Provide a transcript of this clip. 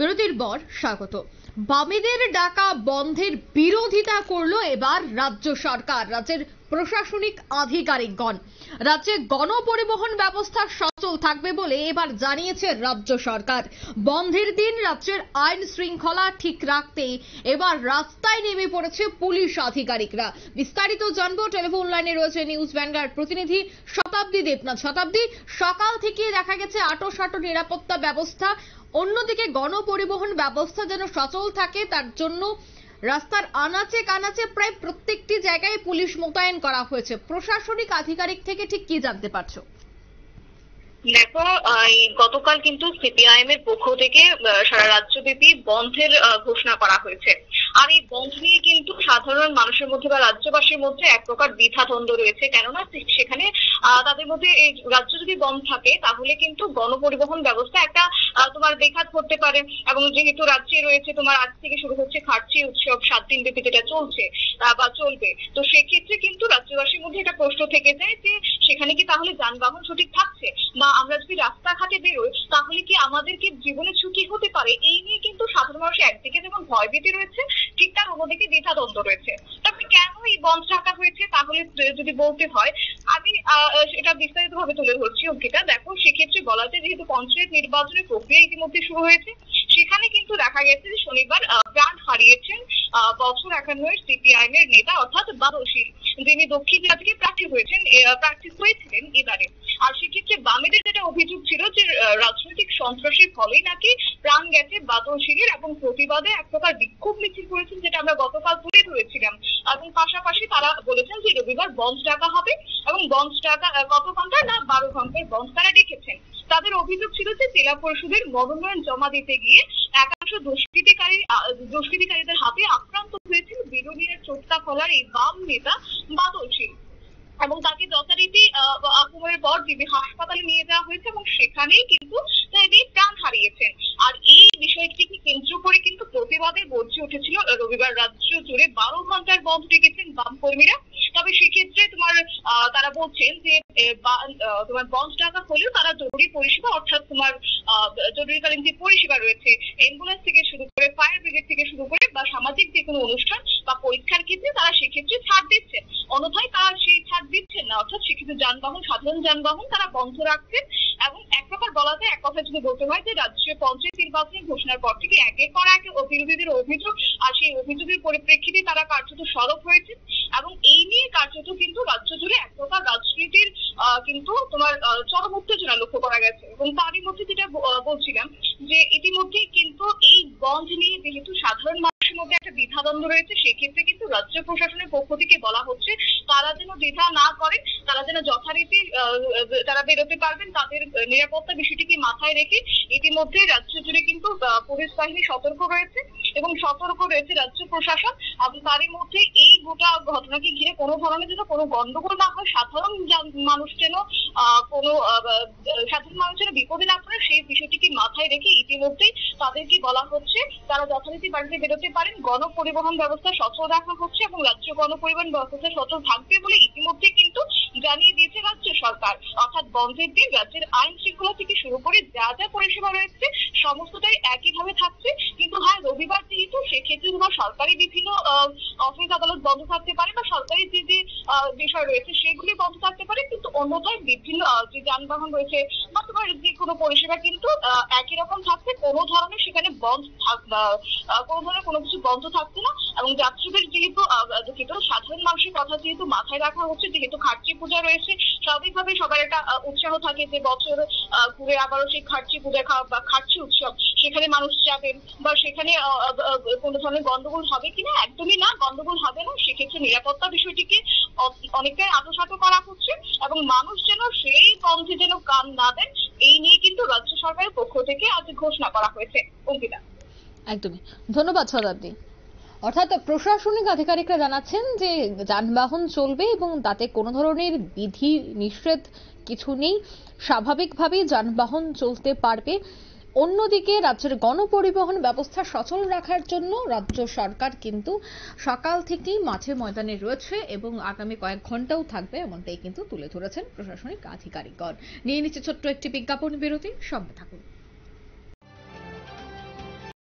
বিরতির পর স্বাগত। বামেদের ডাকা বন্ধের বিরোধিতা করলো এবার রাজ্য সরকার। রাজ্যের প্রশাসনিক আধিকারিকগণ রাজ্যে গণপরিবহন ব্যবস্থা সচল থাকবে বলে এবার জানিয়েছে রাজ্য সরকার। বন্ধের দিন রাজ্যের আইন শৃঙ্খলা ঠিক রাখতে এবার রাস্তায় নেমে পড়েছে পুলিশ আধিকারিকরা। বিস্তারিত জানবো, টেলিফোন লাইনে রয়েছে নিউজ ভ্যানগার্ড প্রতিনিধি শতাব্দী দেবনাথ। শতাব্দী, সকাল থেকে দেখা গেছে আঁটো নিরাপত্তা ব্যবস্থা, অন্যদিকে গণপরিবহন ব্যবস্থা যেন সচল থাকে তার জন্য রাস্তার আনাচে কানাচে প্রায় প্রত্যেকটি জায়গায় পুলিশ মোতায়েন করা হয়েছে। প্রশাসনিক আধিকারিক থেকে ঠিক কি জানতে পারছো? দেখো, গতকাল কিন্তু সিপিআইএম এর পক্ষ থেকে সারা রাজ্যব্যাপী বন্ধের ঘোষণা করা হয়েছে। আর এই বন্ধ নিয়ে কিন্তু সাধারণ মানুষের মধ্যে বা রাজ্যবাসীর মধ্যে এক প্রকার দ্বিধাদ্বন্দ্ব রয়েছে। কেননা সেখানে তাদের মধ্যে এই রাজ্য যদি বন্ধ থাকে তাহলে কিন্তু গণপরিবহন ব্যবস্থা একটা তোমার বেঘাত করতে পারে। এবং যেহেতু রাজ্যে রয়েছে তোমার আজ থেকে শুরু হচ্ছে খার্চি উৎসব, 7 দিন ব্যাপী যেটা চলছে বা চলবে, তো সেক্ষেত্রে কিন্তু রাজ্যবাসীর মধ্যে একটা প্রশ্ন থেকে যায় যে সেখানে কি তাহলে যানবাহন সঠিক থাকছে, বা আমরা যদি রাস্তাঘাটে বেরোই তাহলে কি আমাদের কি জীবনে ঝুঁকি হতে পারে। এই নিয়ে কিন্তু সাধারণ মানুষ একদিকে যেমন ভয়ভীতি রয়েছে, ঠিক তার অন্যদিকে দ্বিধাদ্বন্দ্ব রয়েছে। তবে কেন এই বন্ধ রাখা হয়েছে তাহলে যদি বলতে হয়, আমি এটা বিস্তারিত ভাবে তুলে ধরছি। অঙ্কিতা, দেখো, সেক্ষেত্রে বলা যায় যেহেতু পঞ্চায়েত নির্বাচনের প্রক্রিয়া ইতিমধ্যে শুরু হয়েছে, সেখানে কিন্তু দেখা গেছে যে শনিবার প্রাণ হারিয়েছেন বছর 51 সিপিআইএম এর নেতা অর্থাৎ বাদল শীল, যিনি দক্ষিণ জেলা থেকে প্রার্থী হয়েছিলেন এবারে। আর সেক্ষেত্রে বামেদের যেটা অভিযোগ ছিল যে রাজনৈতিক সন্ত্রাসের ফলেই নাকি প্রাণ গেছে বাদল শীলের, এবং প্রতিবাদে এক প্রকার বিক্ষোভ মিছিল করেছেন, যেটা আমরা গতকাল তুলে ধরেছিলাম। এবং পাশাপাশি তারা বলেছেন যে রবিবার বন্ধ ডাকা হবে, এবং বন্ধ ডাকা কত ঘন্টা না 12 ঘন্টার বন্ধ তারা ডেকেছেন। তাদের অভিযোগ ছিল যে জেলা পরিষদের মনোনয়ন জমা দিতে গিয়ে একাংশ দুষ্কৃতিকারীদের হাতে আক্রান্ত হয়েছিল বিরোধীরা চোটকা ফলার এই বাম নেতা বাদল শীল, এবং তাকে যথারীতি আক্রমণের পর জিবি হাসপাতালে নিয়ে যাওয়া হয়েছে, এবং সেখানেই কিন্তু তিনি প্রাণ হারিয়েছেন। আর এই বিষয়টিকে কেন্দ্র করে কিন্তু প্রতিবাদে গর্জে উঠেছিল রবিবার রাজ্য জুড়ে 12 ঘন্টার বন্ধ ডেকেছেন বাম কর্মীরা। তবে সেক্ষেত্রে তোমার তারা বলছেন যে তোমার বন্ধ ডাকা হলেও তারা জরুরি পরিষেবা অর্থাৎ তোমার জরুরিকালীন যে পরিষেবা রয়েছে, অ্যাম্বুলেন্স থেকে শুরু করে ফায়ার ব্রিগেড থেকে শুরু করে বা সামাজিক যে কোনো অনুষ্ঠান বা পরীক্ষার ক্ষেত্রে তারা সেক্ষেত্রে ছাড় দিচ্ছেন। অন্যথায় তারা সেই ছাড় দিচ্ছেন না, অর্থাৎ সেক্ষেত্রে সাধারণ যানবাহন তারা বন্ধ রাখছেন। এবং এক প্রকার বলা যায়, এক কথা যদি বলতে হয়, যে রাজ্যের পঞ্চায়েত নির্বাচনের ঘোষণার পর থেকে একের পর এক বিরোধীদের অভিযোগ, আর সেই অভিযোগের পরিপ্রেক্ষিতে তারা কার্যত সরব হয়েছে। এবং এই নিয়ে কার্যত কিন্তু রাজ্য জুড়ে এক প্রকার রাজনীতির কিন্তু তোমার চরম উত্তেজনা লক্ষ্য করা গেছে। এবং তারই মধ্যে যেটা বলছিলাম যে ইতিমধ্যে কিন্তু এই বন্ধ নিয়ে যেহেতু সাধারণ মানুষের মধ্যে একটা দ্বিধাদ্বন্দ্ব রয়েছে, সেক্ষেত্রে কিন্তু রাজ্য প্রশাসনের পক্ষ থেকে বলা হচ্ছে তারা যেন দ্বিধা না করে, তারা যেন যথারীতি তারা বেরোতে পারবেন, তাদের নিরাপত্তা বিষয়টিকে মাথায় রেখে ইতিমধ্যে রাজ্য জুড়ে কিন্তু পুলিশ বাহিনী সতর্ক রয়েছে এবং সতর্ক রয়েছে রাজ্য প্রশাসন। এবং তারই মধ্যে এই গোটা ঘটনাকে ঘিরে কোনো ধরনের যেন কোনো গন্ডগোল না হয়, সাধারণ মানুষ যেন বিপদে না পড়ে, সেই বিষয়টিকে মাথায় রেখে ইতিমধ্যেই তাদেরকে বলা হচ্ছে তারা যথারীতি বাড়িতে বেরোতে পারেন। গণপরিবহন ব্যবস্থা সচল রাখা হচ্ছে এবং রাজ্য গণপরিবহন ব্যবস্থা সচল থাকবে বলে ইতিমধ্যে কিন্তু জানিয়ে দিয়েছে রাজ্য সরকার। অর্থাৎ বন্ধের দিন রাজ্যের আইন শৃঙ্খলা থেকে শুরু করে যা যা পরিষেবা রয়েছে সমস্তটাই একইভাবে থাকছে। কিন্তু হ্যাঁ, রবিবার যেহেতু সেক্ষেত্রে তোমার সরকারি বিভিন্ন অফিস আদালত বন্ধ থাকতে পারে বা সরকারি যে যে বিষয় রয়েছে সেগুলি বন্ধ থাকতে পারে, কিন্তু অন্যথায় বিভিন্ন যে যানবাহন রয়েছে বা তোমার যে কোনো পরিষেবা কিন্তু একই রকম থাকছে। কোনো ধরনের সেখানে বন্ধ কোনো ধরনের কোনো কিছু বন্ধ থাকছে না। এবং যাত্রীদের যেহেতু সাধারণ মানুষের কথা যেহেতু মাথায় রাখা হচ্ছে, যেহেতু খার্চি পূজা রয়েছে, স্বাভাবিকভাবে সবার একটা উৎসাহ থাকে যে বছর ঘুরে আবারও সেই খার্চি পূজা বা খার্চি উৎসব সেখানে মানুষ যাবেন, বা সেখানে কোনো ধরনের গন্ডগোল হবে কিনা, একদমই না, গন্ডগোল হবে না। সেক্ষেত্রে নিরাপত্তা বিষয়টিকে অনেকটাই আঁটসাঁট করা হচ্ছে এবং মানুষ যেন সেই বন্ধে যেন কান না দেন, এই নিয়ে কিন্তু রাজ্য সরকারের পক্ষ থেকে আজ ঘোষণা করা হয়েছে। অঙ্কিতা, একদমই ধন্যবাদ শতাব্দী। অর্থাৎ প্রশাসনিক আধিকারিকরা জানাচ্ছেন যে যানবাহন চলবে এবং তাতে কোনো ধরনের বিধি নিষেধ কিছু নেই, স্বাভাবিকভাবেই যানবাহন চলতে পারবে। অন্যদিকে রাজ্যের গণপরিবহন ব্যবস্থা সচল রাখার জন্য রাজ্য সরকার কিন্তু সকাল থেকেই মাঠে ময়দানে রয়েছে এবং আগামী কয়েক ঘন্টাও থাকবে, এমনটাই কিন্তু তুলে ধরেছেন প্রশাসনিক আধিকারিকগণ। নিয়ে নিচ্ছে ছোট্ট একটি বিজ্ঞাপন বিরতি, সঙ্গে থাকুন।